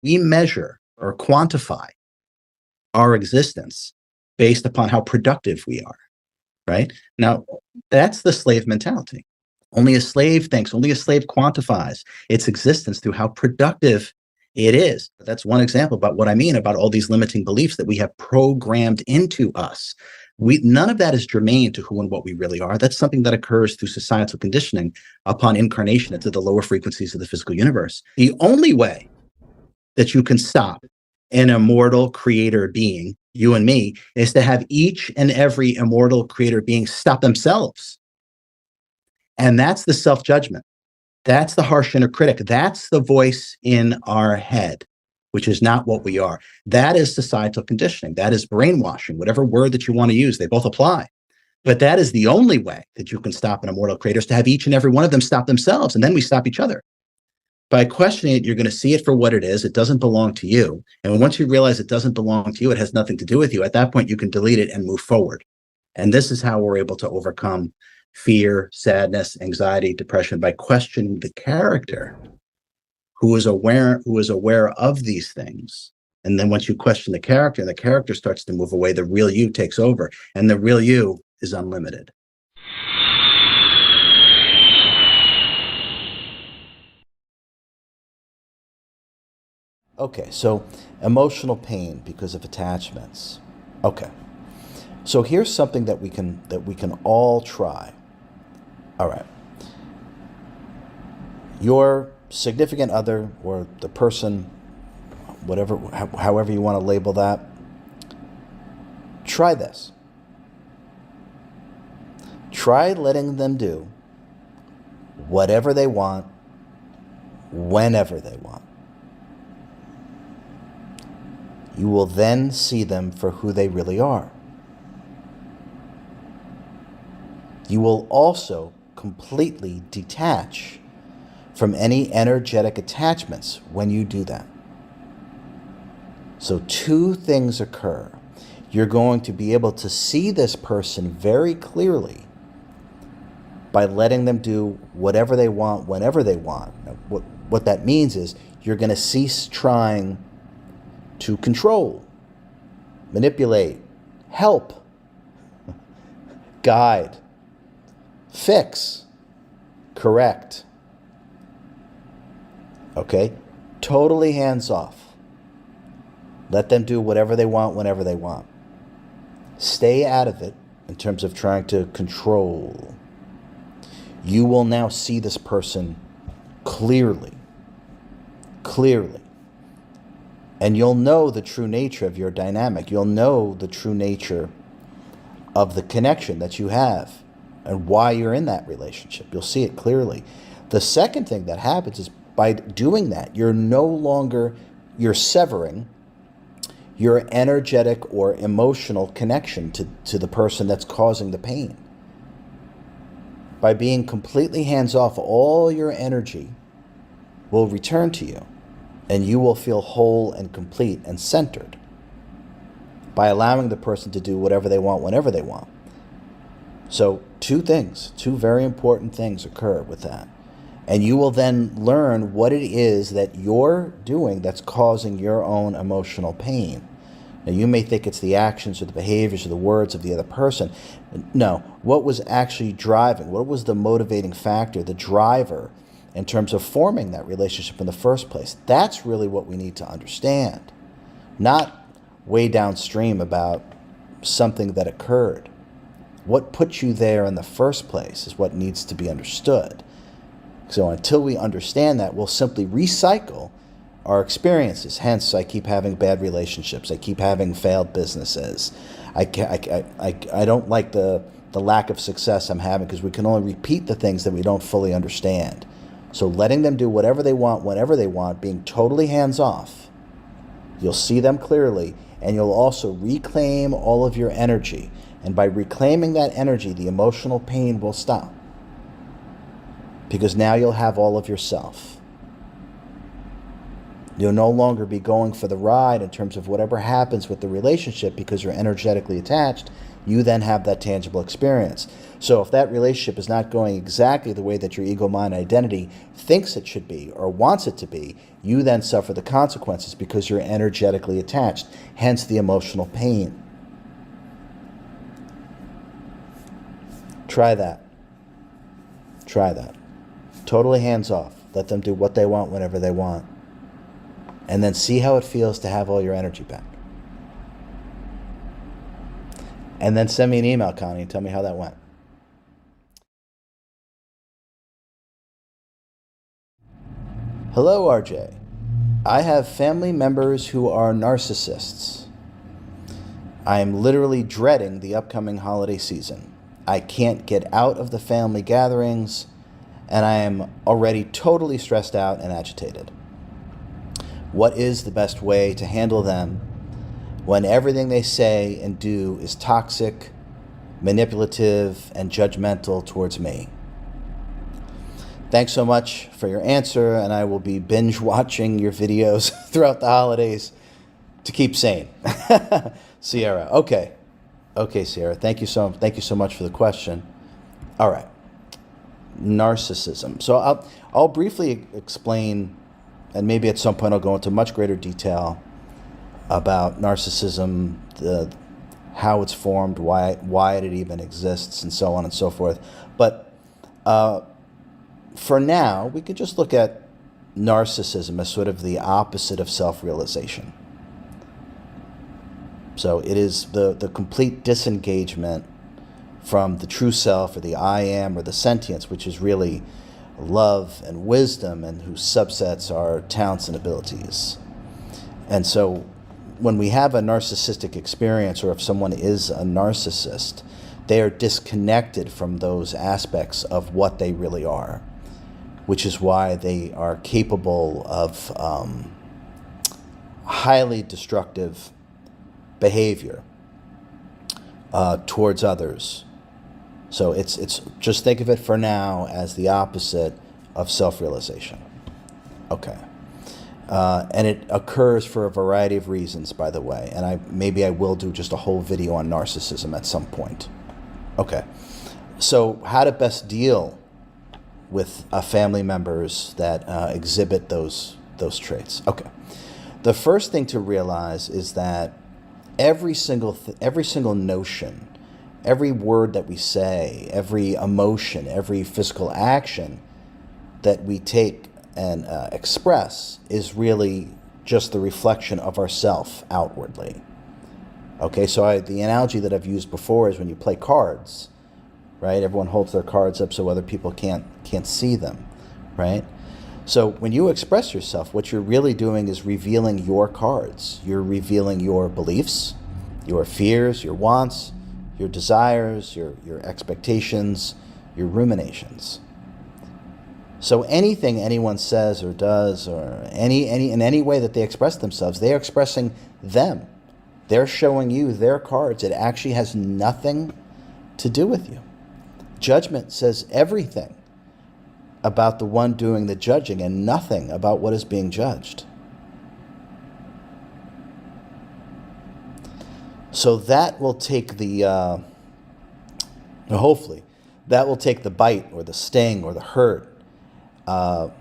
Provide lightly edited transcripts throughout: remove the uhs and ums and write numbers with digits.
We measure or quantify our existence based upon how productive we are, right? Now, that's the slave mentality. Only a slave thinks, only a slave quantifies its existence through how productive it is. That's one example about what I mean about all these limiting beliefs that we have programmed into us. None of that is germane to who and what we really are. That's something that occurs through societal conditioning upon incarnation into the lower frequencies of the physical universe. The only way that you can stop an immortal creator being, you and me, is to have each and every immortal creator being stop themselves. And that's the self-judgment. That's the harsh inner critic. That's the voice in our head, which is not what we are. That is societal conditioning. That is brainwashing, whatever word that you want to use, they both apply. But that is the only way that you can stop an immortal creator, is to have each and every one of them stop themselves, and then we stop each other. By questioning it, you're going to see it for what it is. It doesn't belong to you. And once you realize it doesn't belong to you, it has nothing to do with you, at that point, you can delete it and move forward. And this is how we're able to overcome fear, sadness, anxiety, depression, by questioning the character who is aware of these things. And then once you question the character, and the character starts to move away, the real you takes over, and the real you is unlimited. Okay, so emotional pain because of attachments. Okay, so here's something that we can all try. All right, your significant other, or the person, whatever, however you want to label that, try this. Try letting them do whatever they want, whenever they want. You will then see them for who they really are. You will also completely detach from any energetic attachments when you do that. So two things occur. You're going to be able to see this person very clearly by letting them do whatever they want, whenever they want. Now, what that means is you're going to cease trying to control, manipulate, help, guide, fix, correct. Okay? Totally hands off. Let them do whatever they want, whenever they want. Stay out of it in terms of trying to control. You will now see this person clearly. And you'll know the true nature of your dynamic. You'll know the true nature of the connection that you have and why you're in that relationship. You'll see it clearly. The second thing that happens is by doing that, you're severing your energetic or emotional connection to the person that's causing the pain. By being completely hands-off, all your energy will return to you, and you will feel whole and complete and centered by allowing the person to do whatever they want, whenever they want. So two very important things occur with that. And you will then learn what it is that you're doing that's causing your own emotional pain. Now, you may think it's the actions or the behaviors or the words of the other person. No, what was actually driving? What was the motivating factor, the driver, in terms of forming that relationship in the first place? That's really what we need to understand. Not way downstream about something that occurred. What put you there in the first place is what needs to be understood. So until we understand that, we'll simply recycle our experiences. Hence, I keep having bad relationships. I keep having failed businesses. I don't like the lack of success I'm having, because we can only repeat the things that we don't fully understand. So letting them do whatever they want, whenever they want, being totally hands-off, you'll see them clearly, and you'll also reclaim all of your energy. And by reclaiming that energy, the emotional pain will stop, because now you'll have all of yourself. You'll no longer be going for the ride in terms of whatever happens with the relationship, because you're energetically attached. You then have that tangible experience. So if that relationship is not going exactly the way that your ego, mind, identity thinks it should be or wants it to be, you then suffer the consequences because you're energetically attached, hence the emotional pain. Try that. Try that. Totally hands off. Let them do what they want whenever they want. And then see how it feels to have all your energy back. And then send me an email, Connie, and tell me how that went. Hello, RJ. I have family members who are narcissists. I am literally dreading the upcoming holiday season. I can't get out of the family gatherings, and I am already totally stressed out and agitated. What is the best way to handle them when everything they say and do is toxic, manipulative, and judgmental towards me? Thanks so much for your answer, and I will be binge watching your videos throughout the holidays to keep sane. Sierra. Okay, Sierra. Thank you so much for the question. All right. Narcissism. So I'll briefly explain, and maybe at some point I'll go into much greater detail about narcissism, how it's formed, why it even exists, and so on and so forth. But for now, we could just look at narcissism as sort of the opposite of self-realization. So it is the complete disengagement from the true self, or the I am, or the sentience, which is really love and wisdom, and whose subsets are talents and abilities. And so when we have a narcissistic experience, or if someone is a narcissist, they are disconnected from those aspects of what they really are, which is why they are capable of highly destructive behavior towards others. So it's just think of it for now as the opposite of self-realization. Okay. And it occurs for a variety of reasons, by the way. And maybe I will do just a whole video on narcissism at some point. Okay. So how to best deal with family members that exhibit those traits. Okay. The first thing to realize is that every single notion, every word that we say, every emotion, every physical action that we take and express is really just the reflection of ourself outwardly. Okay, so the analogy that I've used before is when you play cards, right? Everyone holds their cards up so other people can't see them, right? So when you express yourself, what you're really doing is revealing your cards. You're revealing your beliefs, your fears, your wants, your desires, your expectations, your ruminations. So anything anyone says or does, or in any way that they express themselves, they are expressing them. They're showing you their cards. It actually has nothing to do with you. Judgment says everything about the one doing the judging and nothing about what is being judged. So that will take hopefully, that will take the bite or the sting or the hurt out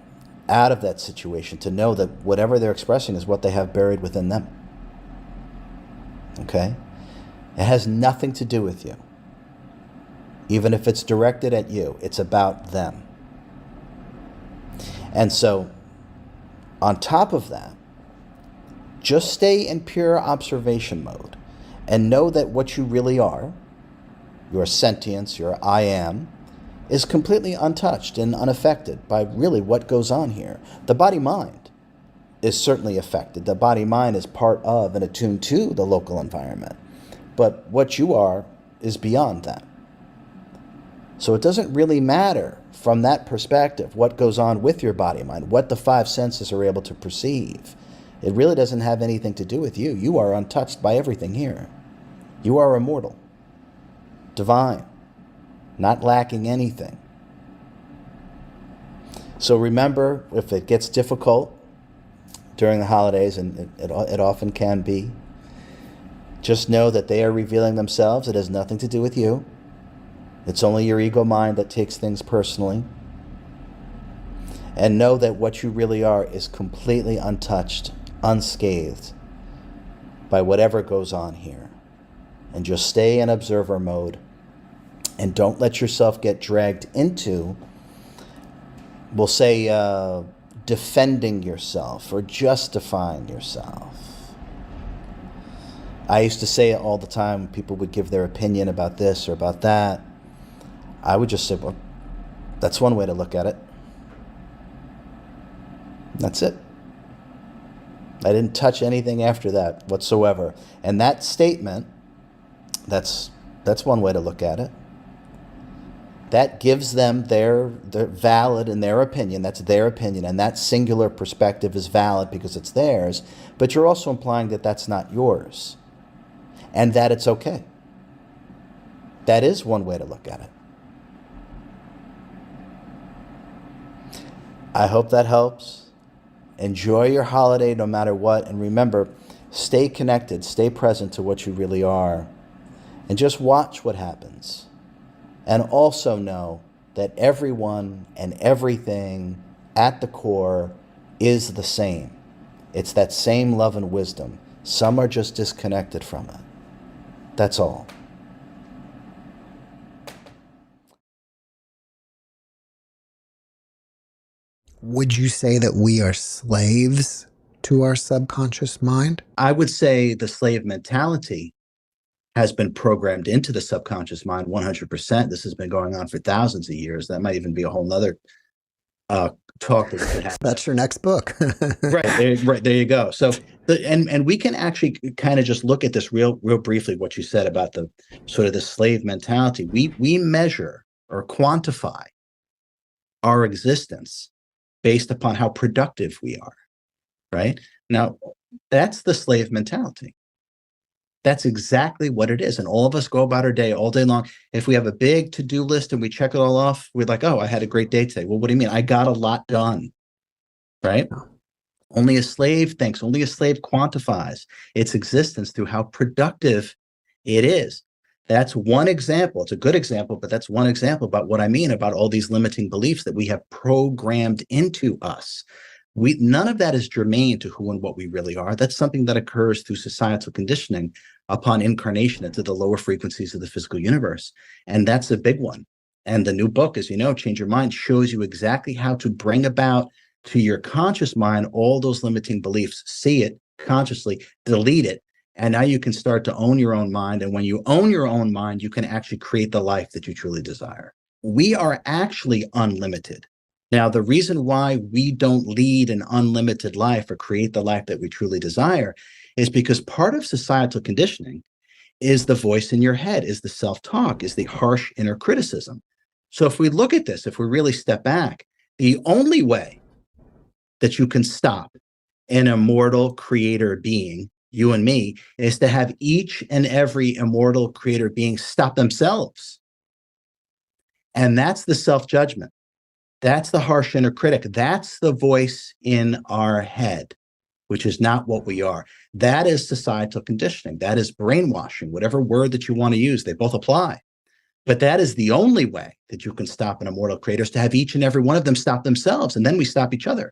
of that situation, to know that whatever they're expressing is what they have buried within them. Okay? It has nothing to do with you. Even if it's directed at you, it's about them. And so, on top of that, just stay in pure observation mode and know that what you really are, your sentience, your I am, is completely untouched and unaffected by really what goes on here. The body-mind is certainly affected. The body-mind is part of and attuned to the local environment. But what you are is beyond that. So it doesn't really matter from that perspective what goes on with your body-mind, what the five senses are able to perceive. It really doesn't have anything to do with you. You are untouched by everything here. You are immortal, divine, not lacking anything. So remember, if it gets difficult during the holidays, and it often can be, Just know that they are revealing themselves. It has nothing to do with you. It's only your ego mind that takes things personally. And know that what you really are is completely untouched, unscathed by whatever goes on here. And just stay in observer mode. And don't let yourself get dragged into, we'll say, defending yourself or justifying yourself. I used to say it all the time when people would give their opinion about this or about that. I would just say, well, that's one way to look at it. That's it. I didn't touch anything after that whatsoever. And that statement, that's one way to look at it. That gives them their valid in their opinion. That's their opinion. And that singular perspective is valid because it's theirs. But you're also implying that that's not yours. And that it's okay. That is one way to look at it. I hope that helps. Enjoy your holiday no matter what. And remember, stay connected, stay present to what you really are. And just watch what happens. And also know that everyone and everything at the core is the same. It's that same love and wisdom. Some are just disconnected from it. That's all. Would you say that we are slaves to our subconscious mind? I would say the slave mentality has been programmed into the subconscious mind 100%. This has been going on for thousands of years. That might even be a whole nother talk that we could have. That's your next book. Right there you go. So and we can actually kind of just look at this real briefly, what you said about the sort of the slave mentality. We measure or quantify our existence based upon how productive we are, right? Now, that's the slave mentality. That's exactly what it is. And all of us go about our day all day long. If we have a big to-do list and we check it all off, we're like, oh, I had a great day today. Well, what do you mean? I got a lot done, right? Only a slave thinks, only a slave quantifies its existence through how productive it is. That's one example. It's a good example, but that's one example about what I mean about all these limiting beliefs that we have programmed into us. None of that is germane to who and what we really are. That's something that occurs through societal conditioning upon incarnation into the lower frequencies of the physical universe. And that's a big one. And the new book, as you know, Change Your Mind, shows you exactly how to bring about to your conscious mind all those limiting beliefs, see it consciously, delete it. And now you can start to own your own mind. And when you own your own mind, you can actually create the life that you truly desire. We are actually unlimited. Now, the reason why we don't lead an unlimited life or create the life that we truly desire is because part of societal conditioning is the voice in your head, is the self-talk, is the harsh inner criticism. So if we look at this, if we really step back, the only way that you can stop an immortal creator being, you and me, is to have each and every immortal creator being stop themselves. And that's the self-judgment. That's the harsh inner critic. That's the voice in our head, which is not what we are. That is societal conditioning. That is brainwashing, whatever word that you want to use, they both apply. But that is the only way that you can stop an immortal creator, is to have each and every one of them stop themselves, and then we stop each other.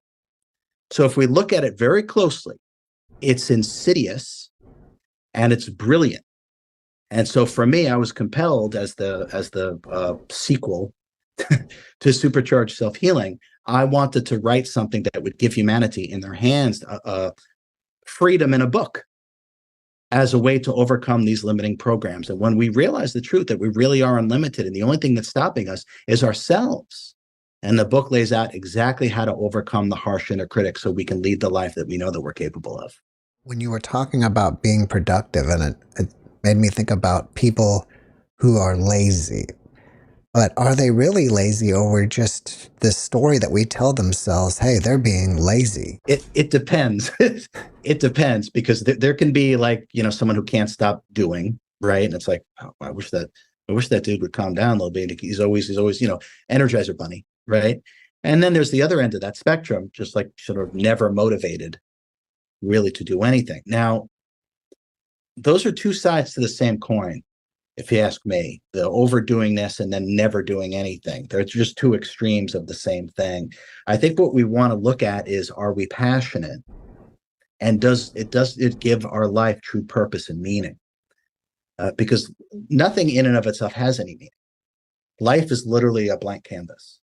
So if we look at it very closely, it's insidious and it's brilliant. And so for me, I was compelled as the sequel to Supercharged Self-Healing, I wanted to write something that would give humanity in their hands freedom in a book as a way to overcome these limiting programs. And when we realize the truth that we really are unlimited and the only thing that's stopping us is ourselves, and the book lays out exactly how to overcome the harsh inner critic so we can lead the life that we know that we're capable of. When you were talking about being productive, and it made me think about people who are lazy. But are they really lazy, or just this story that we tell themselves, hey, they're being lazy? It depends. It depends, because there can be, like, someone who can't stop doing, right? And it's like, oh, I wish that dude would calm down a little bit. He's always, Energizer bunny, right? And then there's the other end of that spectrum, just like sort of never motivated really to do anything. Now, those are two sides to the same coin, if you ask me. The overdoing this and then never doing anything. They're just two extremes of the same thing. I think what we want to look at is, are we passionate? And does it give our life true purpose and meaning? Because nothing in and of itself has any meaning. Life is literally a blank canvas.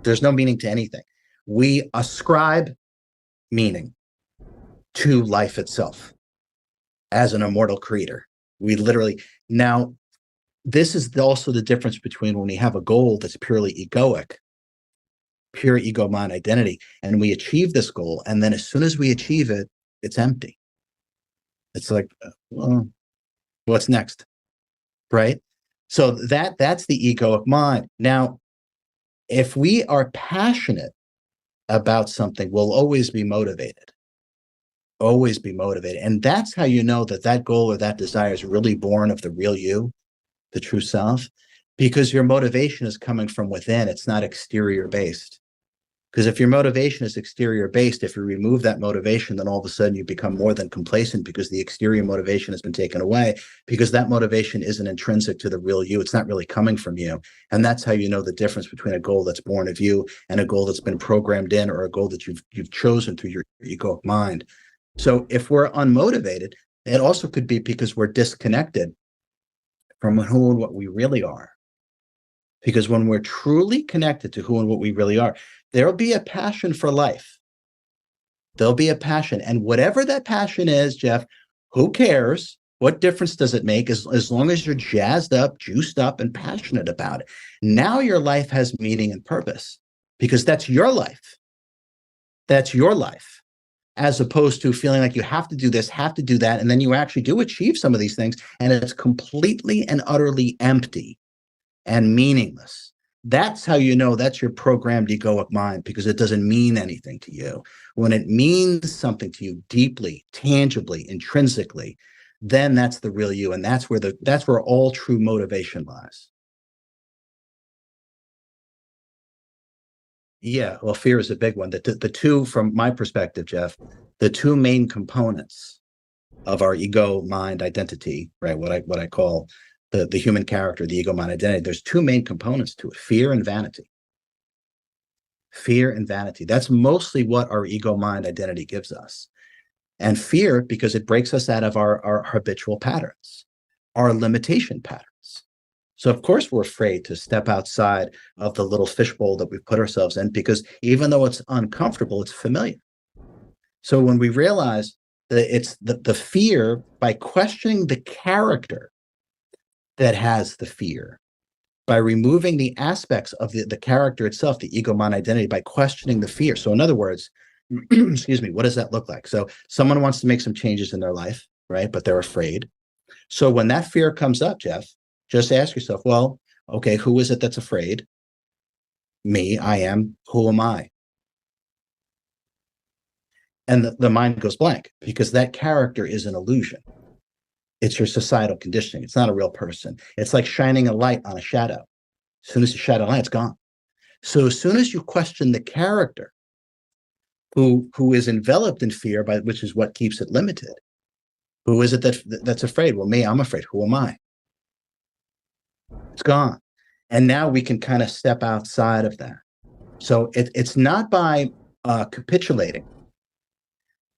There's no meaning to anything. We ascribe meaning to life itself as an immortal creator. We literally, now, this is also the difference between when we have a goal that's purely egoic, pure ego mind identity, and we achieve this goal, and then as soon as we achieve it, it's empty. It's like, well, what's next, right? So that's the egoic mind. Now, if we are passionate about something, we'll always be motivated. Always be motivated. And that's how you know that that goal or that desire is really born of the real you, the true self, because your motivation is coming from within. It's not exterior based. Because if your motivation is exterior based, if you remove that motivation, then all of a sudden you become more than complacent, because the exterior motivation has been taken away, because that motivation isn't intrinsic to the real you. It's not really coming from you. And that's how you know the difference between a goal that's born of you and a goal that's been programmed in, or a goal that you've chosen through your egoic mind. So if we're unmotivated, it also could be because we're disconnected from who and what we really are. Because when we're truly connected to who and what we really are, there'll be a passion for life. There'll be a passion. And whatever that passion is, Jeff, who cares? What difference does it make as long as you're jazzed up, juiced up, and passionate about it? Now your life has meaning and purpose, because that's your life. That's your life. As opposed to feeling like you have to do this, have to do that, and then you actually do achieve some of these things, and it's completely and utterly empty and meaningless. That's how you know that's your programmed egoic mind, because it doesn't mean anything to you. When it means something to you deeply, tangibly, intrinsically, then that's the real you, and that's where all true motivation lies. Yeah, well, fear is a big one. The two, from my perspective, Jeff, the two main components of our ego mind identity, right? What I call the human character, the ego mind identity. There's two main components to it: fear and vanity. Fear and vanity. That's mostly what our ego mind identity gives us. And fear, because it breaks us out of our habitual patterns, our limitation patterns. So of course we're afraid to step outside of the little fishbowl that we've put ourselves in, because even though it's uncomfortable, it's familiar. So when we realize that it's the fear, by questioning the character that has the fear, by removing the aspects of the character itself, the ego mind identity, by questioning the fear. So in other words, excuse me, what does that look like? So someone wants to make some changes in their life, right? But they're afraid. So when that fear comes up, Jeff, just ask yourself, well, okay, who is it that's afraid? Me, I am. Who am I? And the mind goes blank, because that character is an illusion. It's your societal conditioning. It's not a real person. It's like shining a light on a shadow. As soon as you shadow light, it's gone. So as soon as you question the character, who is enveloped in fear, which is what keeps it limited, who is it that's afraid? Well, me, I'm afraid. Who am I? It's gone. And now we can kind of step outside of that. So it's not by capitulating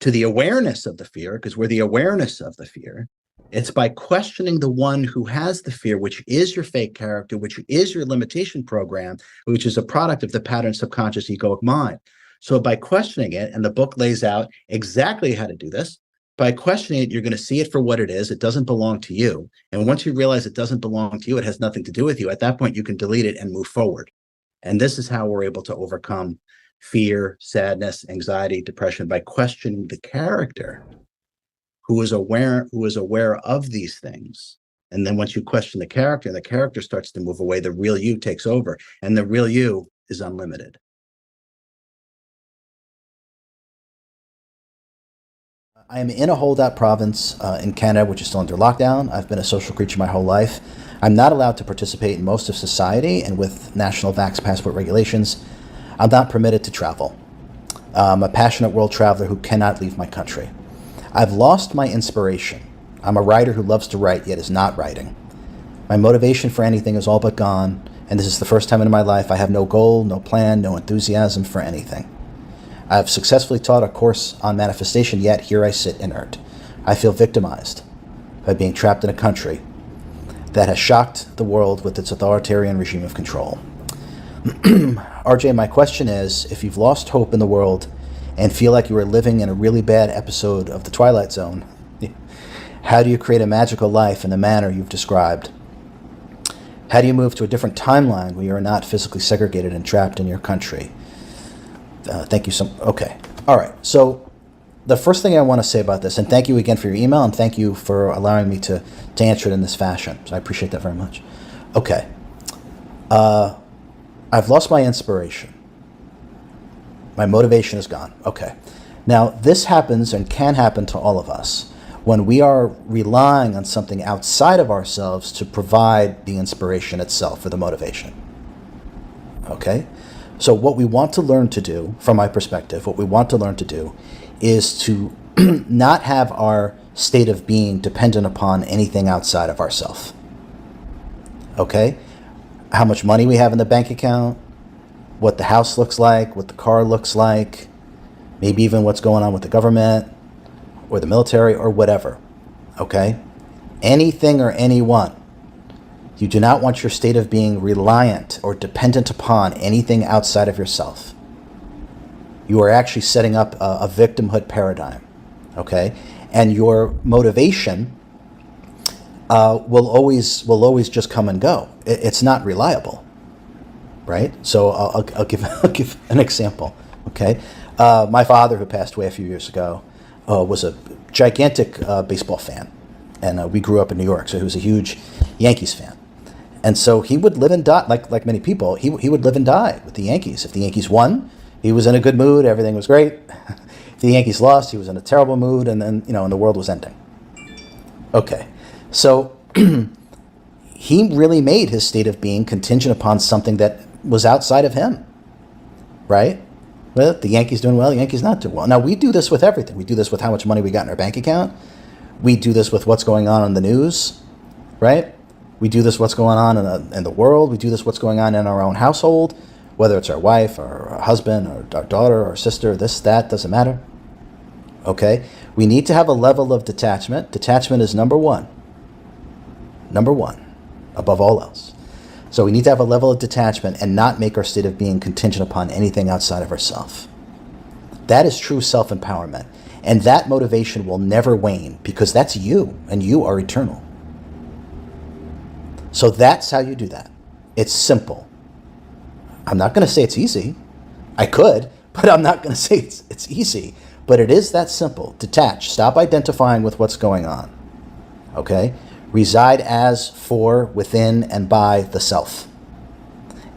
to the awareness of the fear, because we're the awareness of the fear. It's by questioning the one who has the fear, which is your fake character, which is your limitation program, which is a product of the pattern subconscious egoic mind. So by questioning it, and the book lays out exactly how to do this, by questioning it, you're going to see it for what it is. It doesn't belong to you. And once you realize it doesn't belong to you, it has nothing to do with you. At that point, you can delete it and move forward. And this is how we're able to overcome fear, sadness, anxiety, depression, by questioning the character who is aware of these things. And then once you question the character starts to move away, the real you takes over, and the real you is unlimited. I am in a holdout province in Canada, which is still under lockdown. I've been a social creature my whole life. I'm not allowed to participate in most of society, and with national vax passport regulations, I'm not permitted to travel. I'm a passionate world traveler who cannot leave my country. I've lost my inspiration. I'm a writer who loves to write, yet is not writing. My motivation for anything is all but gone, and this is the first time in my life I have no goal, no plan, no enthusiasm for anything. I have successfully taught a course on manifestation, yet here I sit inert. I feel victimized by being trapped in a country that has shocked the world with its authoritarian regime of control. RJ, my question is, if you've lost hope in the world and feel like you are living in a really bad episode of The Twilight Zone, how do you create a magical life in the manner you've described? How do you move to a different timeline where you are not physically segregated and trapped in your country? Thank you. Okay. All right. So the first thing I want to say about this, and thank you again for your email, and thank you for allowing me to answer it in this fashion. So I appreciate that very much. Okay. I've lost my inspiration. My motivation is gone. Okay. Now, this happens and can happen to all of us when we are relying on something outside of ourselves to provide the inspiration itself or the motivation. Okay? So what we want to learn to do, from my perspective, what we want to learn to do is to not have our state of being dependent upon anything outside of ourselves. Okay? How much money we have in the bank account, what the house looks like, what the car looks like, maybe even what's going on with the government or the military or whatever. Okay? Anything or anyone. You do not want your state of being reliant or dependent upon anything outside of yourself. You are actually setting up a victimhood paradigm. Okay? And your motivation will always just come and go. It's not reliable, right? So I'll give an example. Okay, my father, who passed away a few years ago, was a gigantic baseball fan, and we grew up in New York, so he was a huge Yankees fan. And so he would live and die, like many people. He would live and die with the Yankees. If the Yankees won, he was in a good mood. Everything was great. If the Yankees lost, he was in a terrible mood, and then and the world was ending. Okay. So he really made his state of being contingent upon something that was outside of him, right? Well, the Yankees doing well, the Yankees not doing well. Now, we do this with everything. We do this with how much money we got in our bank account. We do this with what's going on the news, right? We do this what's going on in the world. We do this what's going on in our own household, whether it's our wife or our husband or our daughter or our sister, this, that, doesn't matter. Okay? We need to have a level of detachment. Detachment is number one, above all else. So we need to have a level of detachment and not make our state of being contingent upon anything outside of ourselves. That is true self-empowerment. And that motivation will never wane because that's you, and you are eternal. So that's how you do that. It's simple. I'm not going to say it's easy. I could, but I'm not going to say it's easy. But it is that simple. Detach. Stop identifying with what's going on. Okay? Reside as, for, within, and by the self.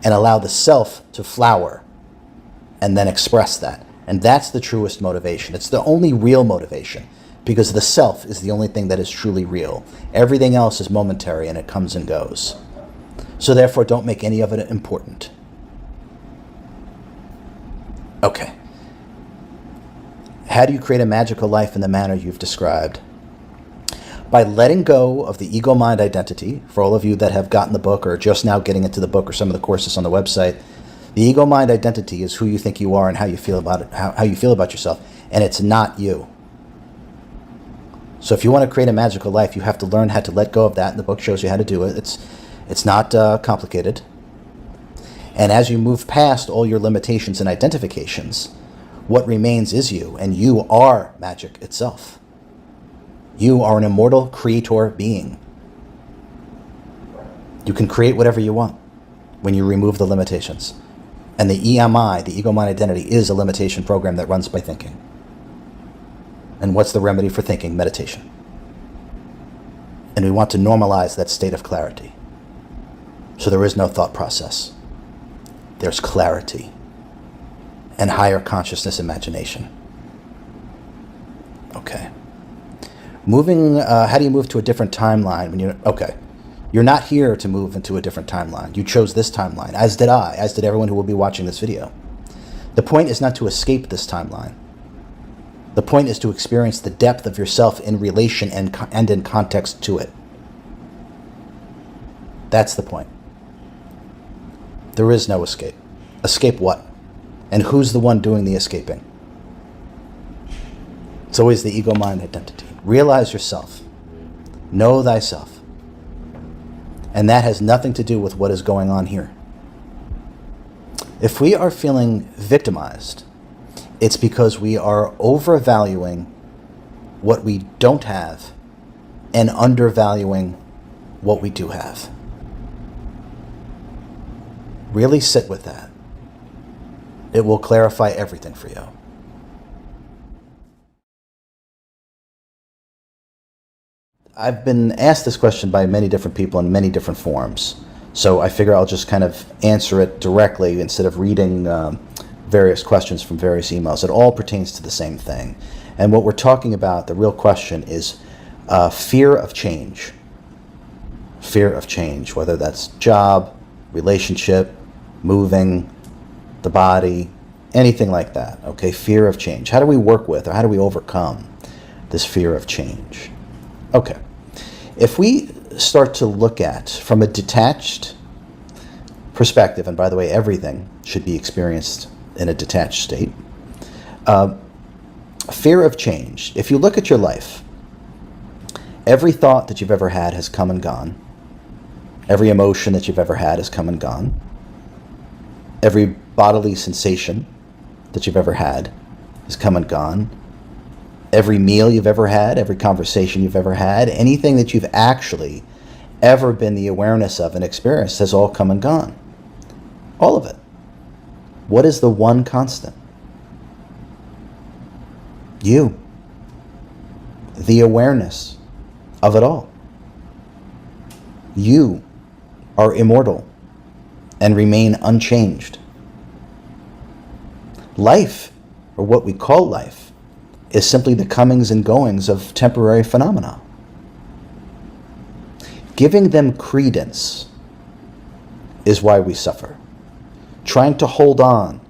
And allow the self to flower and then express that. And that's the truest motivation. It's the only real motivation because the self is the only thing that is truly real. Everything else is momentary and it comes and goes. So therefore, don't make any of it important. Okay. How do you create a magical life in the manner you've described? By letting go of the ego-mind identity. For all of you that have gotten the book or just now getting into the book or some of the courses on the website, the ego-mind identity is who you think you are and how you feel about it, how you feel about yourself, and it's not you. So if you want to create a magical life, you have to learn how to let go of that, and the book shows you how to do it. It's not complicated. And as you move past all your limitations and identifications, what remains is you, and you are magic itself. You are an immortal creator being. You can create whatever you want when you remove the limitations. And the EMI, the ego-mind identity, is a limitation program that runs by thinking. And what's the remedy for thinking? Meditation. And we want to normalize that state of clarity. So there is no thought process. There's clarity and higher consciousness imagination. Okay. Moving, how do you move to a different timeline when you're not here to move into a different timeline. You chose this timeline, as did I, as did everyone who will be watching this video. The point is not to escape this timeline. The point is to experience the depth of yourself in relation and in context to it. That's the point. There is no escape. Escape what? And who's the one doing the escaping? It's always the ego-mind identity. Realize yourself. Know thyself. And that has nothing to do with what is going on here. If we are feeling victimized, it's because we are overvaluing what we don't have and undervaluing what we do have. Really sit with that. It will clarify everything for you. I've been asked this question by many different people in many different forms. So I figure I'll just kind of answer it directly instead of reading various questions from various emails. It all pertains to the same thing. And what we're talking about, the real question is fear of change. Fear of change, whether that's job, relationship, moving, the body, anything like that. Okay, fear of change. How do we work with, or how do we overcome this fear of change? Okay, if we start to look at from a detached perspective, and by the way, everything should be experienced in a detached state. Fear of change. If you look at your life, every thought that you've ever had has come and gone. Every emotion that you've ever had has come and gone. Every bodily sensation that you've ever had has come and gone. Every meal you've ever had, every conversation you've ever had, anything that you've actually ever been the awareness of and experienced has all come and gone. All of it. What is the one constant? You. The awareness of it all. You are immortal and remain unchanged. Life, or what we call life, is simply the comings and goings of temporary phenomena. Giving them credence is why we suffer. Trying to hold on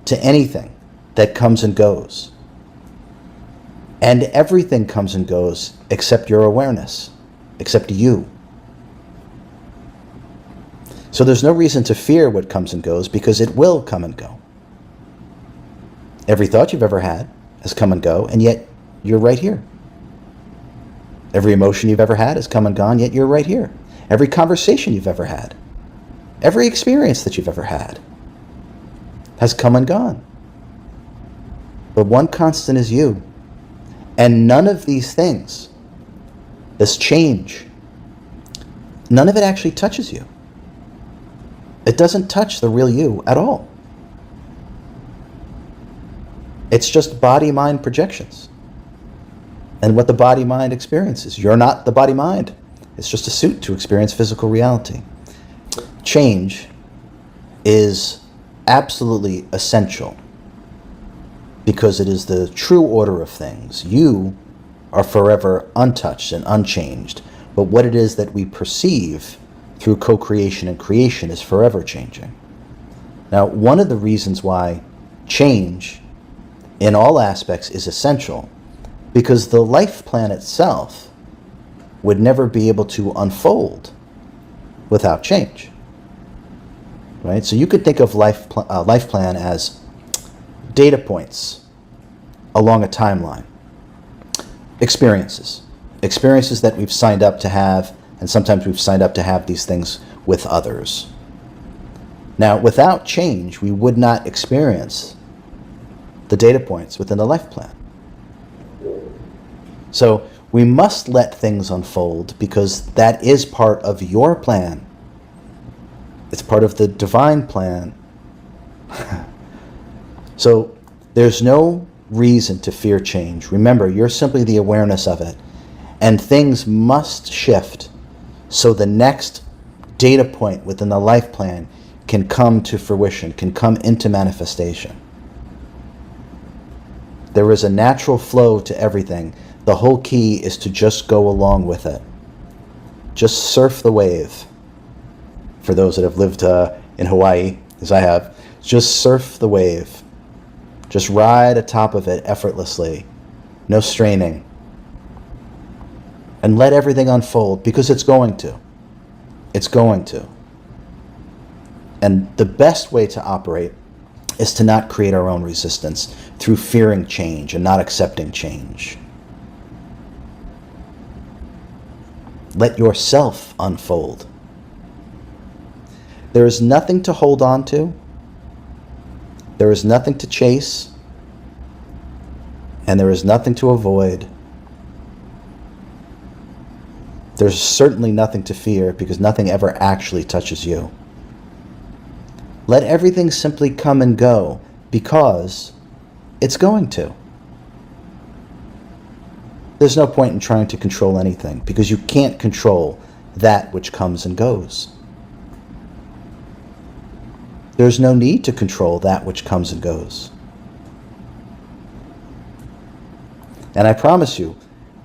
to anything that comes and goes. And everything comes and goes except your awareness, except you. So there's no reason to fear what comes and goes, because it will come and go. Every thought you've ever had has come and go, and yet you're right here. Every emotion you've ever had has come and gone, yet you're right here. Every conversation you've ever had, every experience that you've ever had has come and gone. But one constant is you. And none of these things, this change, none of it actually touches you. It doesn't touch the real you at all. It's just body-mind projections and what the body-mind experiences. You're not the body-mind. It's just a suit to experience physical reality. Change is absolutely essential because it is the true order of things. You are forever untouched and unchanged, but what it is that we perceive through co-creation and creation is forever changing. Now, one of the reasons why change in all aspects is essential, because the life plan itself would never be able to unfold without change. Right? So you could think of life plan as data points along a timeline. Experiences that we've signed up to have, and sometimes we've signed up to have these things with others. Now, without change, we would not experience the data points within the life plan. So we must let things unfold because that is part of your plan. It's part of the divine plan. So there's no reason to fear change. Remember, you're simply the awareness of it. And things must shift so the next data point within the life plan can come to fruition, can come into manifestation. There is a natural flow to everything. The whole key is to just go along with it. Just surf the wave. For those that have lived in Hawaii, as I have, just surf the wave. Just ride atop of it effortlessly. No straining. And let everything unfold, because it's going to. It's going to. And the best way to operate is to not create our own resistance through fearing change and not accepting change. Let yourself unfold. There is nothing to hold on to. There is nothing to chase. And there is nothing to avoid. There's certainly nothing to fear, because nothing ever actually touches you. Let everything simply come and go, because it's going to. There's no point in trying to control anything, because you can't control that which comes and goes. There's no need to control that which comes and goes. And I promise you,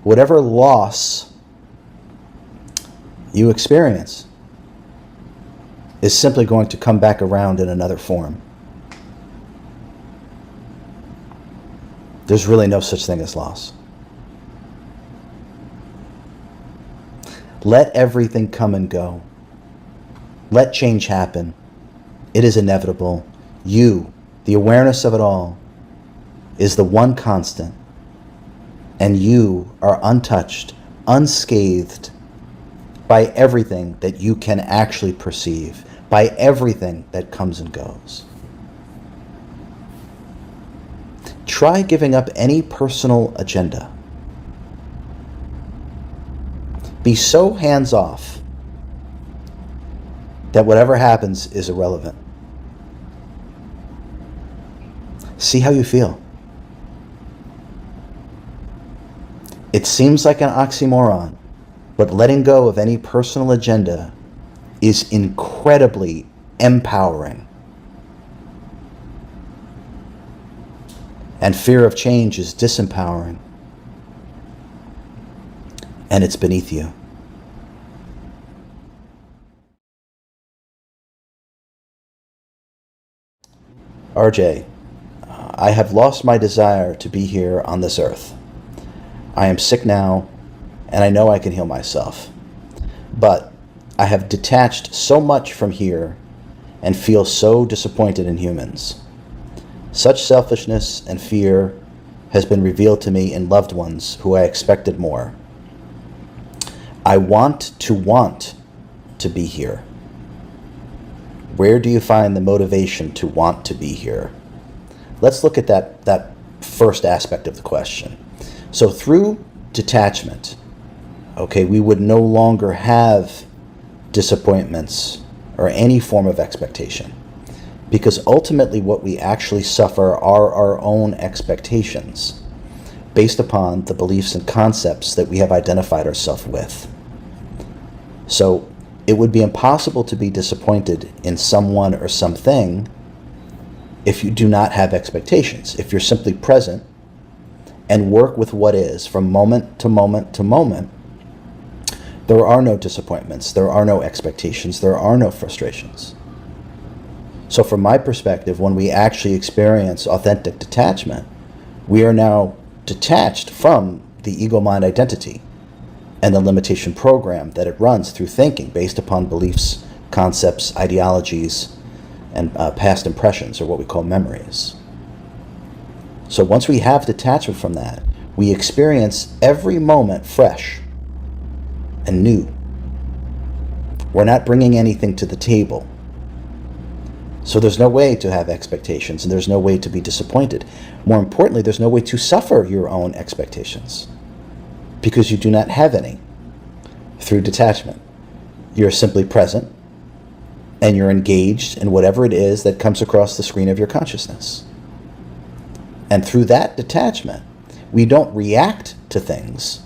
whatever loss you experience is simply going to come back around in another form. There's really no such thing as loss. Let everything come and go. Let change happen. It is inevitable. You, the awareness of it all, is the one constant. And you are untouched, unscathed by everything that you can actually perceive, by everything that comes and goes. Try giving up any personal agenda. Be so hands-off that whatever happens is irrelevant. See how you feel. It seems like an oxymoron, but letting go of any personal agenda is incredibly empowering. And fear of change is disempowering. And it's beneath you. RJ, I have lost my desire to be here on this earth. I am sick now, and I know I can heal myself. But I have detached so much from here and feel so disappointed in humans. Such selfishness and fear has been revealed to me in loved ones who I expected more. I want to be here. Where do you find the motivation to want to be here? Let's look at that first aspect of the question. So through detachment, okay, we would no longer have disappointments or any form of expectation, because ultimately what we actually suffer are our own expectations based upon the beliefs and concepts that we have identified ourselves with. So it would be impossible to be disappointed in someone or something if you do not have expectations. If you're simply present and work with what is from moment to moment to moment, there are no disappointments, there are no expectations, there are no frustrations. So from my perspective, when we actually experience authentic detachment, we are now detached from the ego-mind identity and the limitation program that it runs through thinking based upon beliefs, concepts, ideologies, and past impressions, or what we call memories. So once we have detachment from that, we experience every moment fresh and new. We're not bringing anything to the table. So there's no way to have expectations, and there's no way to be disappointed. More importantly, there's no way to suffer your own expectations, because you do not have any through detachment. You're simply present, and you're engaged in whatever it is that comes across the screen of your consciousness. And through that detachment, we don't react to things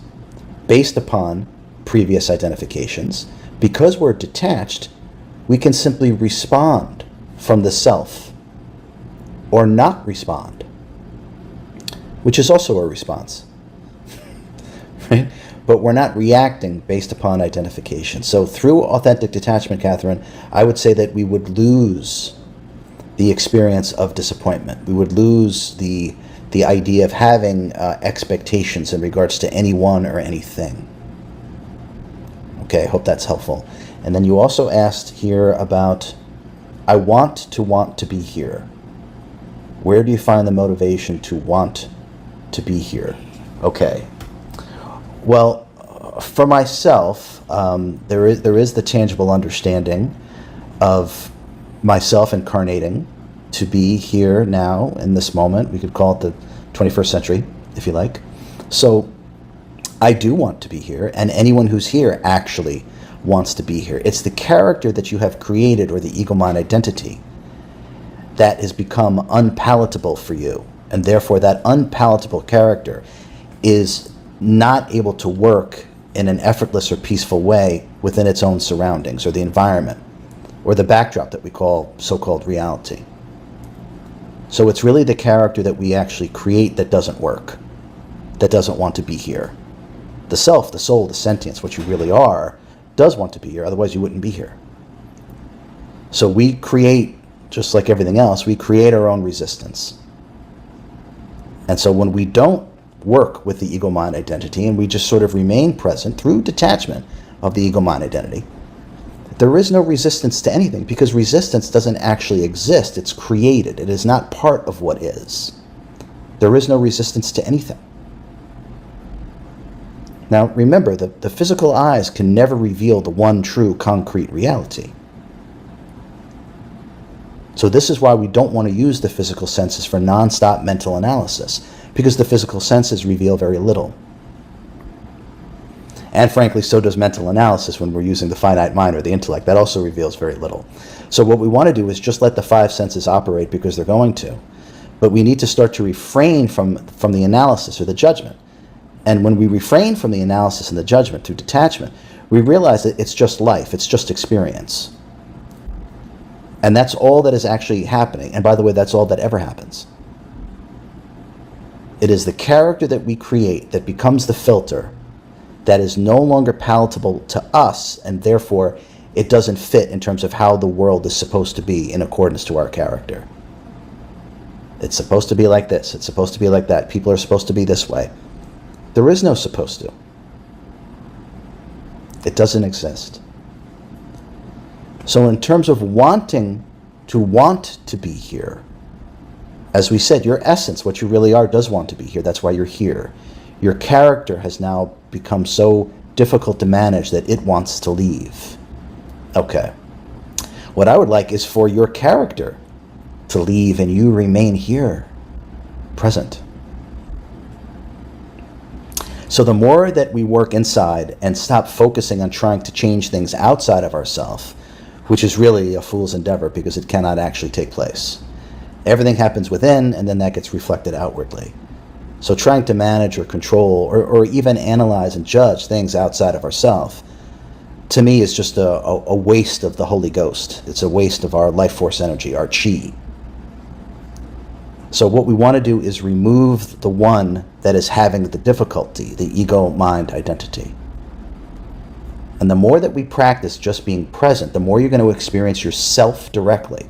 based upon previous identifications. Because we're detached, we can simply respond from the self, or not respond, which is also a response. Right? But we're not reacting based upon identification. So through authentic detachment, Catherine, I would say that we would lose the experience of disappointment. We would lose the idea of having expectations in regards to anyone or anything. Okay, I hope that's helpful. And then you also asked here about, I want to be here. Where do you find the motivation to want to be here? Okay. Well, for myself, there is the tangible understanding of myself incarnating to be here now in this moment. We could call it the 21st century, if you like. So I do want to be here, and anyone who's here actually wants to be here. It's the character that you have created, or the ego mind identity, that has become unpalatable for you, and therefore that unpalatable character is not able to work in an effortless or peaceful way within its own surroundings or the environment or the backdrop that we call so-called reality. So it's really the character that we actually create that doesn't work, that doesn't want to be here. The self, the soul, the sentience, what you really are, does want to be here, otherwise you wouldn't be here. So we create, just like everything else, we create our own resistance. And so when we don't work with the ego mind identity and we just sort of remain present through detachment of the ego mind identity, there is no resistance to anything, because resistance doesn't actually exist. It's created. It is not part of what is. There is no resistance to anything. Now remember that the physical eyes can never reveal the one true concrete reality. So this is why we don't want to use the physical senses for non-stop mental analysis, because the physical senses reveal very little. And frankly, so does mental analysis when we're using the finite mind or the intellect. That also reveals very little. So what we want to do is just let the five senses operate, because they're going to. But we need to start to refrain from the analysis or the judgment. And when we refrain from the analysis and the judgment through detachment, we realize that it's just life, it's just experience. And that's all that is actually happening. And by the way, that's all that ever happens. It is the character that we create that becomes the filter that is no longer palatable to us, and therefore it doesn't fit in terms of how the world is supposed to be in accordance to our character. It's supposed to be like this, it's supposed to be like that, people are supposed to be this way. There is no supposed to. It doesn't exist. So in terms of wanting to be here, as we said, your essence, what you really are, does want to be here. That's why you're here. Your character has now become so difficult to manage that it wants to leave. Okay. What I would like is for your character to leave and you remain here, present. So the more that we work inside and stop focusing on trying to change things outside of ourselves, which is really a fool's endeavor, because it cannot actually take place. Everything happens within, and then that gets reflected outwardly. So trying to manage or control or even analyze and judge things outside of ourselves, to me, is just a waste of the Holy Ghost. It's a waste of our life force energy, our chi. So what we want to do is remove the one that is having the difficulty, the ego mind identity. And the more that we practice just being present, the more you're going to experience yourself directly.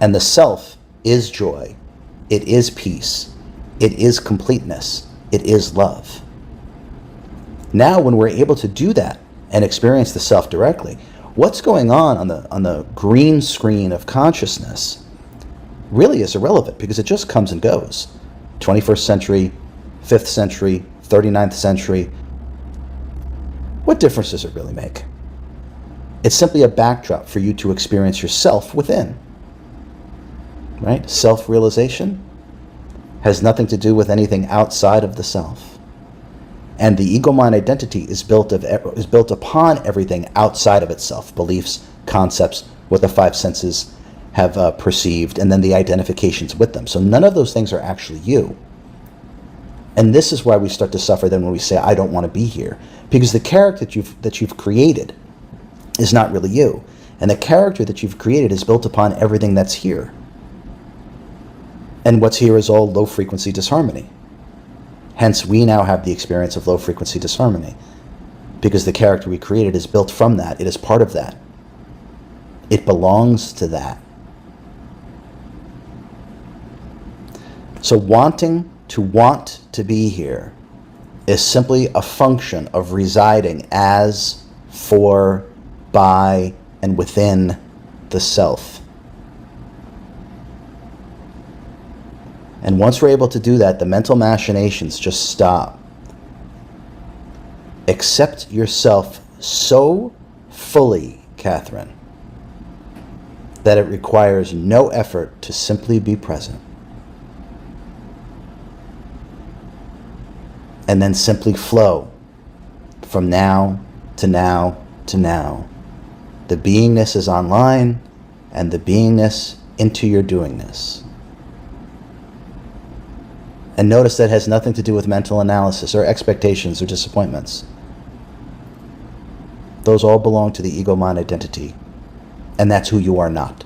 And the self is joy. It is peace. It is completeness. It is love. Now, when we're able to do that and experience the self directly, what's going on the green screen of consciousness really is irrelevant, because it just comes and goes. 21st century, 5th century, 39th century. What difference does it really make? It's simply a backdrop for you to experience yourself within. Right? Self-realization has nothing to do with anything outside of the self. And the ego-mind identity is built upon everything outside of itself. Beliefs, concepts, what the five senses have perceived, and then the identifications with them. So none of those things are actually you. And this is why we start to suffer then when we say, I don't want to be here. Because the character that you've created is not really you. And the character that you've created is built upon everything that's here. And what's here is all low-frequency disharmony. Hence, we now have the experience of low-frequency disharmony, because the character we created is built from that. It is part of that. It belongs to that. So wanting to want to be here is simply a function of residing as, for, by, and within the self. And once we're able to do that, the mental machinations just stop. Accept yourself so fully, Catherine, that it requires no effort to simply be present. And then simply flow from now to now to now. The beingness is online, and the beingness into your doingness. And notice that has nothing to do with mental analysis or expectations or disappointments. Those all belong to the ego mind identity, and that's who you are not.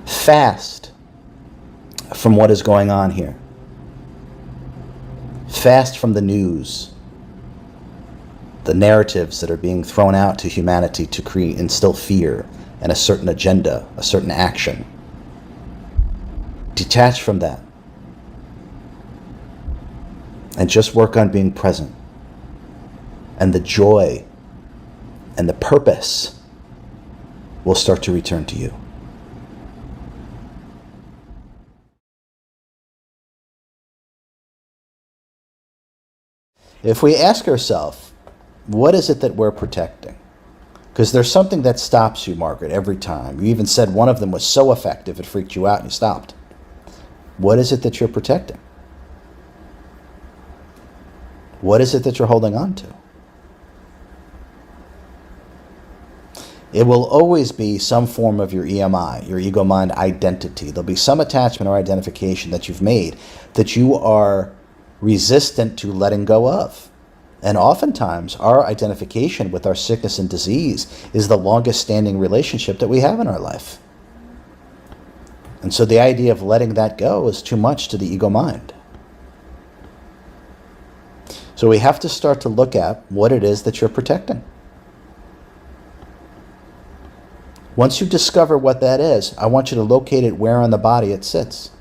Fast from what is going on here. Fast from the news, the narratives that are being thrown out to humanity to instill fear and a certain agenda, a certain action. Detach from that and just work on being present, and the joy and the purpose will start to return to you. If we ask ourselves, what is it that we're protecting? Because there's something that stops you, Margaret, every time. You even said one of them was so effective it freaked you out and you stopped. What is it that you're protecting? What is it that you're holding on to? It will always be some form of your EMI, your ego mind identity. There'll be some attachment or identification that you've made that you are resistant to letting go of. And oftentimes, our identification with our sickness and disease is the longest standing relationship that we have in our life. And so the idea of letting that go is too much to the ego mind. So we have to start to look at what it is that you're protecting. Once you discover what that is, I want you to locate it where on the body it sits.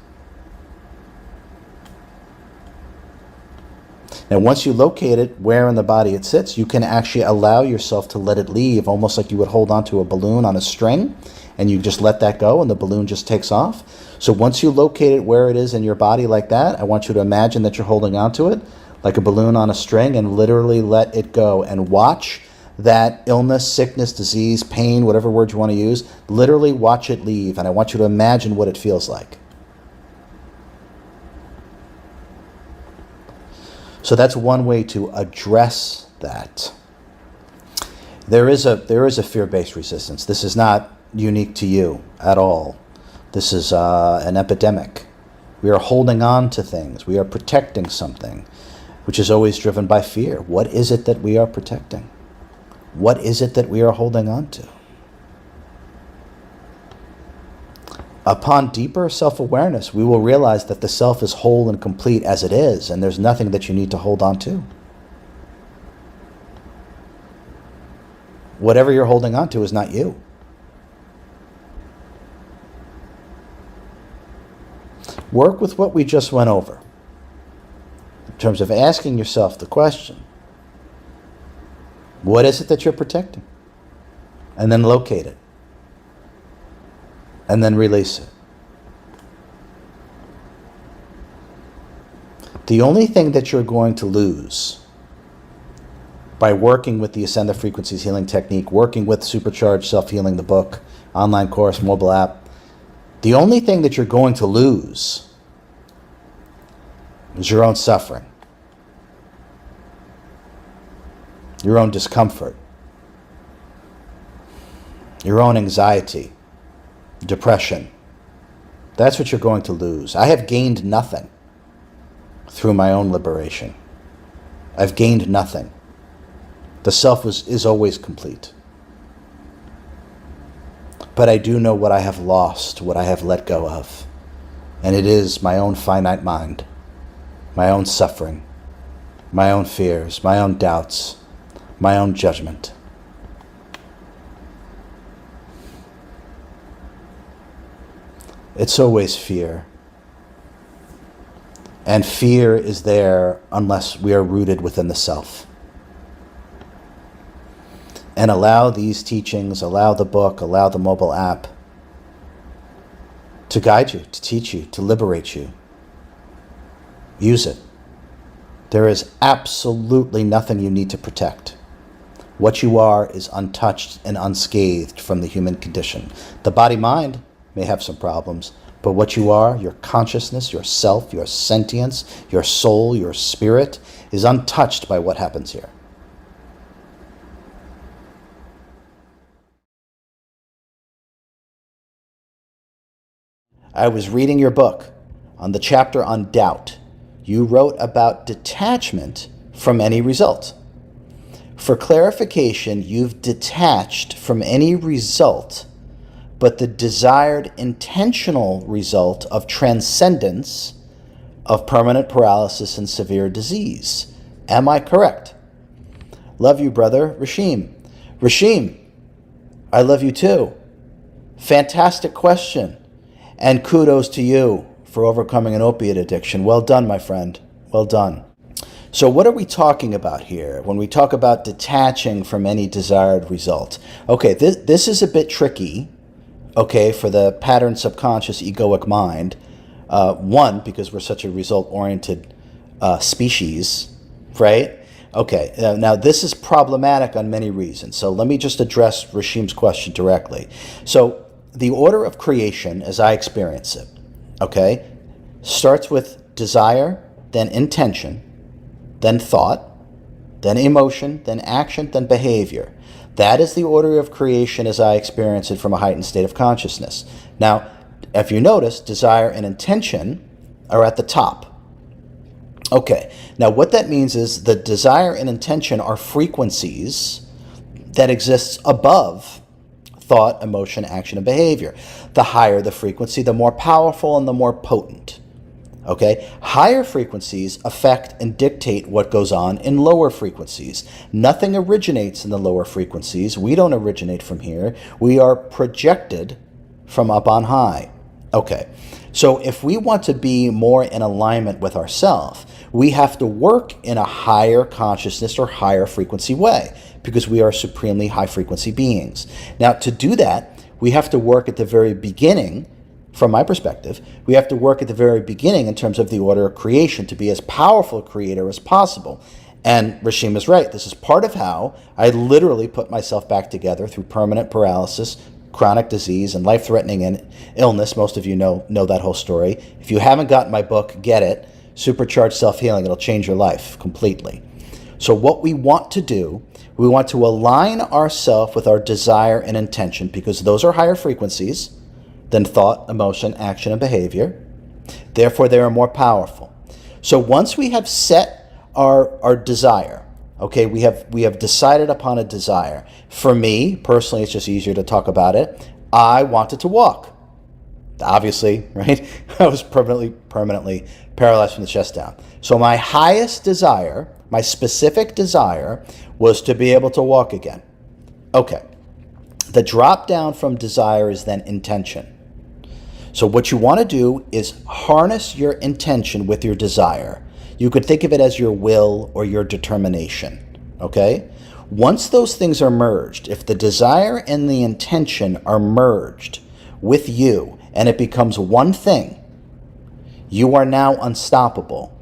Now, once you locate it where in the body it sits, you can actually allow yourself to let it leave, almost like you would hold onto a balloon on a string, and you just let that go and the balloon just takes off. So once you locate it where it is in your body like that, I want you to imagine that you're holding onto it like a balloon on a string and literally let it go and watch that illness, sickness, disease, pain, whatever word you want to use, literally watch it leave. And I want you to imagine what it feels like. So that's one way to address that. There is a fear-based resistance. This is not unique to you at all. This is an epidemic. We are holding on to things. We are protecting something, which is always driven by fear. What is it that we are protecting? What is it that we are holding on to? Upon deeper self-awareness, we will realize that the self is whole and complete as it is, and there's nothing that you need to hold on to. Whatever you're holding on to is not you. Work with what we just went over in terms of asking yourself the question, what is it that you're protecting? And then locate it. And then release it. The only thing that you're going to lose by working with the Ascend the Frequencies healing technique, working with Supercharged Self-Healing, the book, online course, mobile app, the only thing that you're going to lose is your own suffering, your own discomfort, your own anxiety, depression. That's what you're going to lose. I have gained nothing through my own liberation. I've gained nothing. The self is always complete. But I do know what I have lost, what I have let go of. And it is my own finite mind, my own suffering, my own fears, my own doubts, my own judgment. It's always fear. And fear is there unless we are rooted within the self. And allow these teachings, allow the book, allow the mobile app to guide you, to teach you, to liberate you. Use it. There is absolutely nothing you need to protect. What you are is untouched and unscathed from the human condition. The body-mind may have some problems, but what you are, your consciousness, your self, your sentience, your soul, your spirit, is untouched by what happens here. I was reading your book on the chapter on doubt. You wrote about detachment from any result. For clarification, you've detached from any result but the desired intentional result of transcendence of permanent paralysis and severe disease. Am I correct? Love you, brother. Rashim. Rashim, I love you too. Fantastic question. And kudos to you for overcoming an opiate addiction. Well done, my friend. Well done. So what are we talking about here when we talk about detaching from any desired result? Okay, this is a bit tricky, okay, for the pattern subconscious egoic mind. One, because we're such a result-oriented species, right? Okay, now this is problematic on many reasons. So let me just address Rashim's question directly. So the order of creation, as I experience it, okay, starts with desire, then intention, then thought, then emotion, then action, then behavior. That is the order of creation as I experience it from a heightened state of consciousness. Now, if you notice, desire and intention are at the top. Okay, now what that means is the desire and intention are frequencies that exist above thought, emotion, action, and behavior. The higher the frequency, the more powerful and the more potent. Okay, higher frequencies affect and dictate what goes on in lower frequencies. Nothing originates in the lower frequencies. We don't originate from here. We are projected from up on high. Okay, so if we want to be more in alignment with ourselves, we have to work in a higher consciousness or higher frequency way because we are supremely high frequency beings. Now, to do that, we have to work at the very beginning. From my perspective, we have to work at the very beginning in terms of the order of creation to be as powerful a creator as possible. And Rashim is right. This is part of how I literally put myself back together through permanent paralysis, chronic disease, and life-threatening illness. Most of you know that whole story. If you haven't gotten my book, get it. Supercharged Self-Healing. It'll change your life completely. So what we want to do, we want to align ourselves with our desire and intention because those are higher frequencies than thought, emotion, action, and behavior. Therefore, they are more powerful. So once we have set our desire, okay, we have decided upon a desire. For me, personally, it's just easier to talk about it. I wanted to walk. Obviously, right? I was permanently paralyzed from the chest down. So my highest desire, my specific desire, was to be able to walk again. Okay. The drop down from desire is then intention. So what you want to do is harness your intention with your desire. You could think of it as your will or your determination, okay? Once those things are merged, if the desire and the intention are merged with you and it becomes one thing, you are now unstoppable.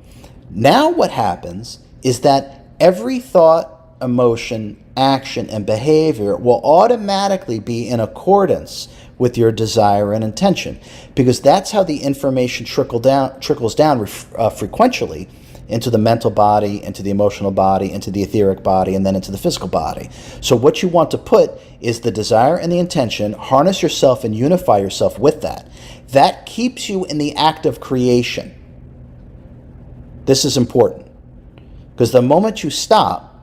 Now what happens is that every thought, emotion, action, and behavior will automatically be in accordance with your desire and intention, because that's how the information trickles down frequentially into the mental body, into the emotional body, into the etheric body, and then into the physical body. So what you want to put is the desire and the intention, harness yourself and unify yourself with that. That keeps you in the act of creation. This is important, because the moment you stop,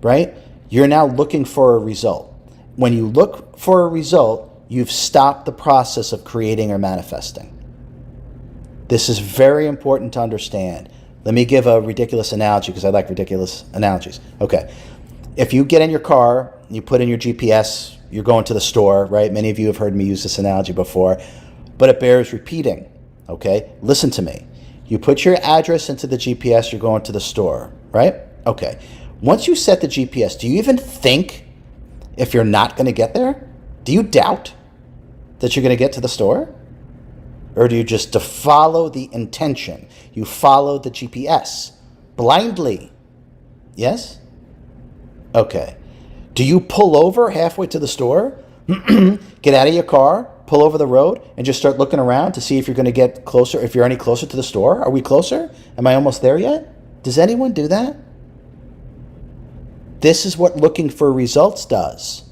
right, you're now looking for a result. When you look for a result, you've stopped the process of creating or manifesting. This is very important to understand. Let me give a ridiculous analogy because I like ridiculous analogies. Okay, if you get in your car, you put in your GPS, you're going to the store, right? Many of you have heard me use this analogy before. but it bears repeating, okay? Listen to me. You put your address into the GPS, you're going to the store, right? Okay. Once you set the GPS, do you even think if you're not going to get there? Do you doubt that you're going to get to the store? Or do you just to follow the intention? You follow the GPS blindly. Yes? Okay. Do you pull over halfway to the store, get out of your car, pull over the road, and just start looking around to see if you're going to get closer, if you're any closer to the store? Are we closer? Am I almost there yet? Does anyone do that? This is what looking for results does.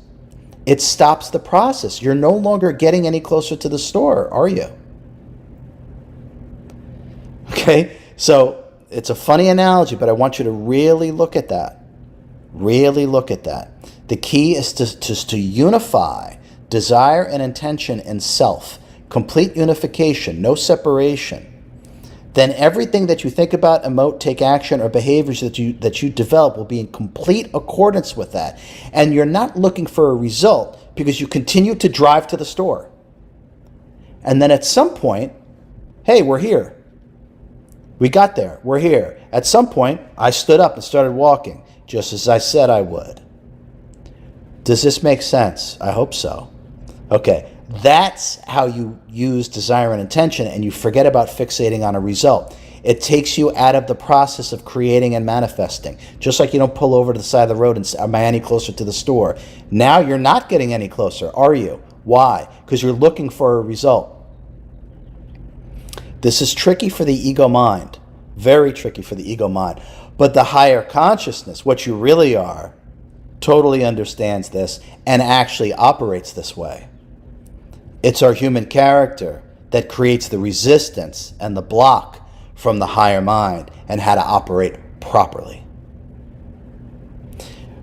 It stops the process. You're no longer getting any closer to the store, are you? Okay, so it's a funny analogy, but I want you to really look at that. Really look at that. The key is to unify desire and intention in self. Complete unification, no separation. Then everything that you think about, emote, take action, or behaviors that you develop will be in complete accordance with that. And you're not looking for a result because you continue to drive to the store. And then at some point, hey, we're here. We got there. We're here. At some point, I stood up and started walking, just as I said I would. Does this make sense? I hope so. Okay, that's how you use desire and intention, and you forget about fixating on a result. It takes you out of the process of creating and manifesting. Just like you don't pull over to the side of the road and say, am I any closer to the store? Now you're not getting any closer, are you? Why? Because you're looking for a result. This is tricky for the ego mind, very tricky for the ego mind. But the higher consciousness, what you really are, totally understands this and actually operates this way. It's our human character that creates the resistance and the block from the higher mind and how to operate properly.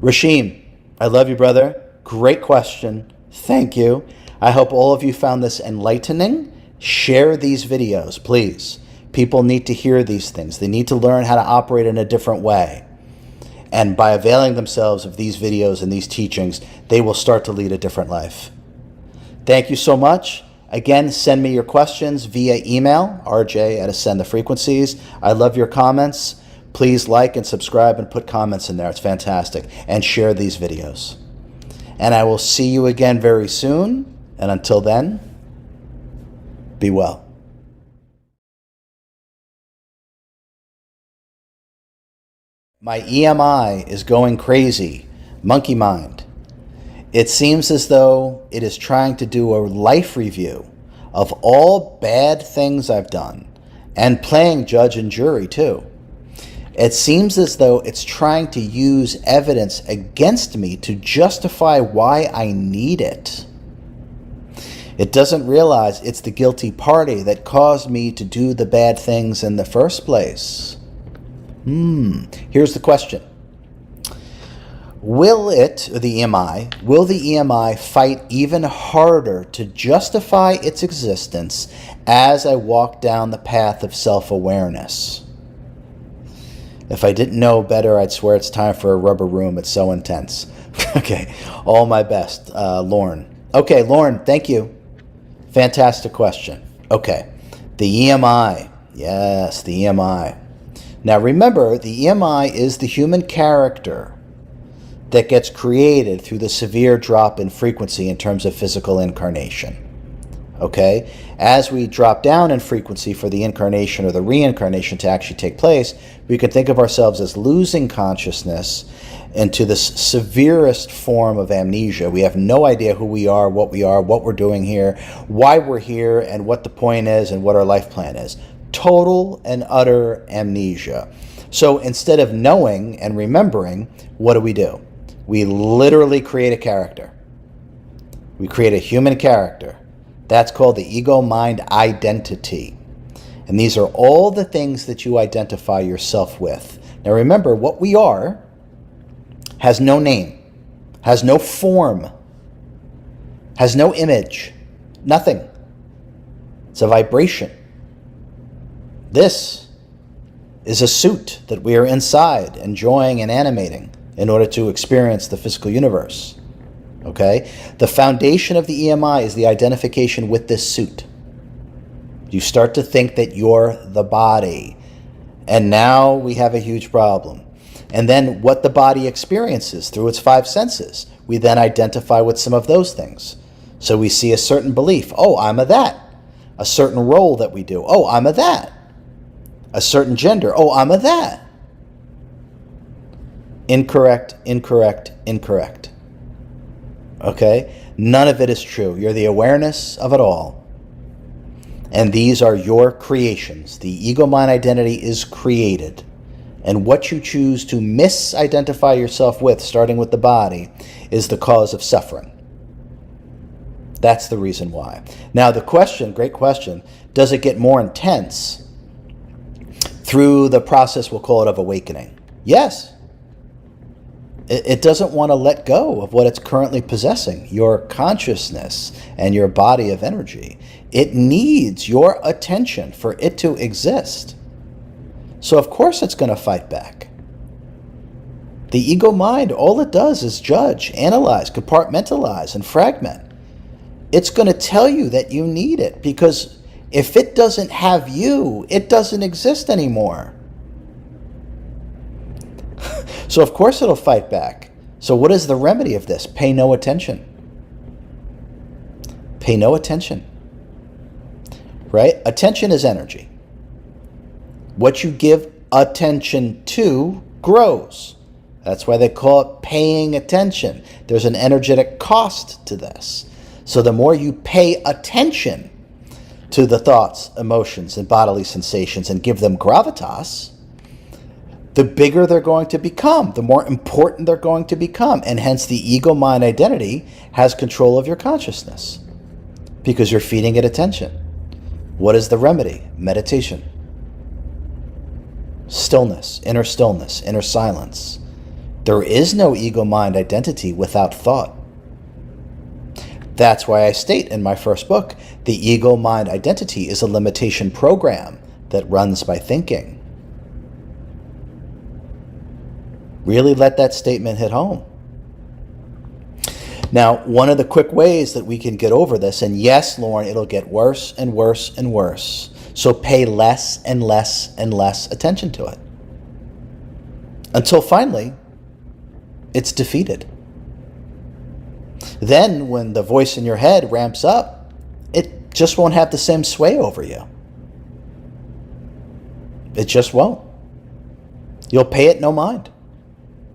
Rashim, I love you, brother. Great question. Thank you. I hope all of you found this enlightening. Share these videos, please. People need to hear these things. They need to learn how to operate in a different way. And by availing themselves of these videos and these teachings, they will start to lead a different life. Thank you so much. Again, send me your questions via email, rj@ascendthefrequencies. I love your comments. Please like and subscribe and put comments in there. It's fantastic. And share these videos. And I will see you again very soon. And until then, be well. My EMI is going crazy. Monkey mind. It seems as though it is trying to do a life review of all bad things I've done, and playing judge and jury too. It seems as though it's trying to use evidence against me to justify why I need it. It doesn't realize it's the guilty party that caused me to do the bad things in the first place. Here's the question. Will the EMI fight even harder to justify its existence as I walk down the path of self-awareness? If I didn't know better, I'd swear it's time for a rubber room. It's so intense. Okay, all my best, Lauren. Okay, Lauren, thank you. Fantastic question. Okay, the EMI. Yes, the EMI. Now remember, the EMI is the human character that gets created through the severe drop in frequency in terms of physical incarnation. Okay? As we drop down in frequency for the incarnation or the reincarnation to actually take place, we can think of ourselves as losing consciousness into this severest form of amnesia. We have no idea who we are, what we're doing here, why we're here, and what the point is, and what our life plan is. Total and utter amnesia. So instead of knowing and remembering, what do? We literally create a character. We create a human character. That's called the ego mind identity. And these are all the things that you identify yourself with. Now remember, what we are has no name, has no form, has no image, nothing. It's a vibration. This is a suit that we are inside, enjoying and animating in order to experience the physical universe. Okay? The foundation of the EMI is the identification with this suit. You start to think that you're the body. And now we have a huge problem. And then what the body experiences through its 5 senses, we then identify with some of those things. So we see a certain belief. Oh, I'm a that. A certain role that we do. Oh, I'm a that. A certain gender. Oh, I'm a that. Incorrect, incorrect, incorrect. Okay? None of it is true. You're the awareness of it all. And these are your creations. The ego-mind identity is created. And what you choose to misidentify yourself with, starting with the body, is the cause of suffering. That's the reason why. Now the question, great question, does it get more intense through the process, we'll call it, of awakening? Yes. It doesn't want to let go of what it's currently possessing, your consciousness and your body of energy. It needs your attention for it to exist. So of course it's going to fight back. The ego mind, all it does is judge, analyze, compartmentalize, and fragment. It's going to tell you that you need it, because if it doesn't have you, it doesn't exist anymore. So of course it'll fight back. So what is the remedy of this? Pay no attention. Pay no attention. Right? Attention is energy. What you give attention to grows. That's why they call it paying attention. There's an energetic cost to this. So the more you pay attention to the thoughts, emotions, and bodily sensations and give them gravitas, the bigger they're going to become, the more important they're going to become. And hence the ego-mind identity has control of your consciousness because you're feeding it attention. What is the remedy? Meditation. Stillness, inner silence. There is no ego-mind identity without thought. That's why I state in my first book, the ego-mind identity is a limitation program that runs by thinking. Really let that statement hit home. Now, one of the quick ways that we can get over this, and yes, Lauren, it'll get worse and worse and worse. So pay less and less and less attention to it. Until finally, it's defeated. Then when the voice in your head ramps up, it just won't have the same sway over you. It just won't. You'll pay it no mind.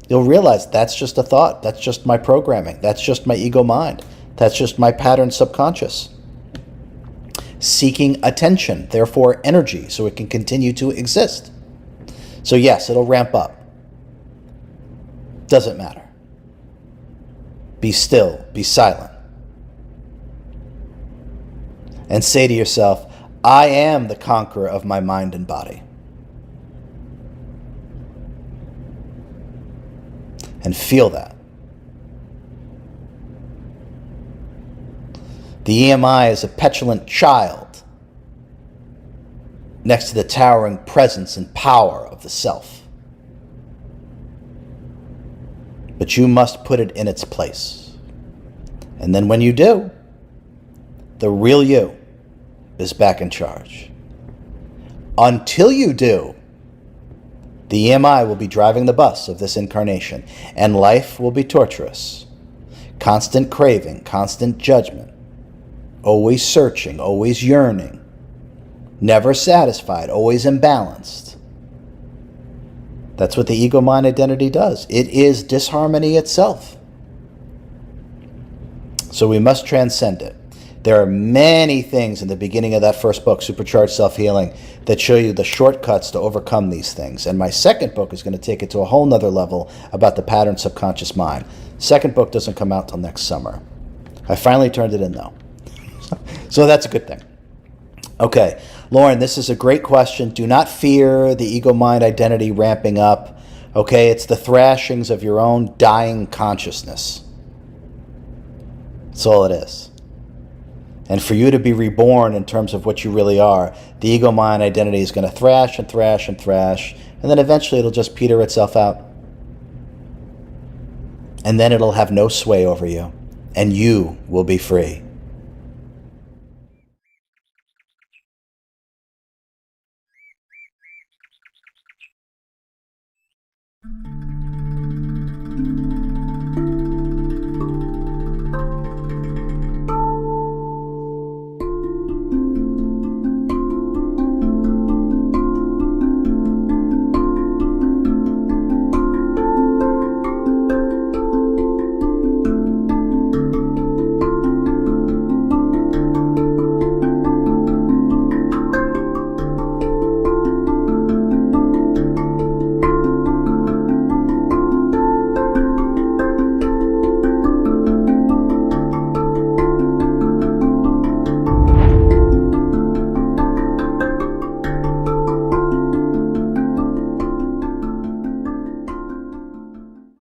You'll realize that's just a thought. That's just my programming. That's just my ego mind. That's just my pattern subconscious. Seeking attention, therefore energy, so it can continue to exist. So yes, it'll ramp up. Doesn't matter. Be still, be silent. And say to yourself, I am the conqueror of my mind and body. And feel that. The EMI is a petulant child next to the towering presence and power of the self. But you must put it in its place. And then when you do, the real you is back in charge. Until you do, the EMI will be driving the bus of this incarnation, and life will be torturous. Constant craving, constant judgment, always searching, always yearning, never satisfied, always imbalanced. That's what the ego-mind identity does. It is disharmony itself. So we must transcend it. There are many things in the beginning of that first book, Supercharged Self-Healing, that show you the shortcuts to overcome these things. And my second book is going to take it to a whole nother level about the pattern subconscious mind. Second book doesn't come out till next summer. I finally turned it in though. So that's a good thing. Okay, Lauren, this is a great question. Do not fear the ego-mind identity ramping up. Okay, it's the thrashings of your own dying consciousness. That's all it is. And for you to be reborn in terms of what you really are, the ego-mind identity is going to thrash and thrash and thrash, and then eventually it'll just peter itself out. And then it'll have no sway over you, and you will be free.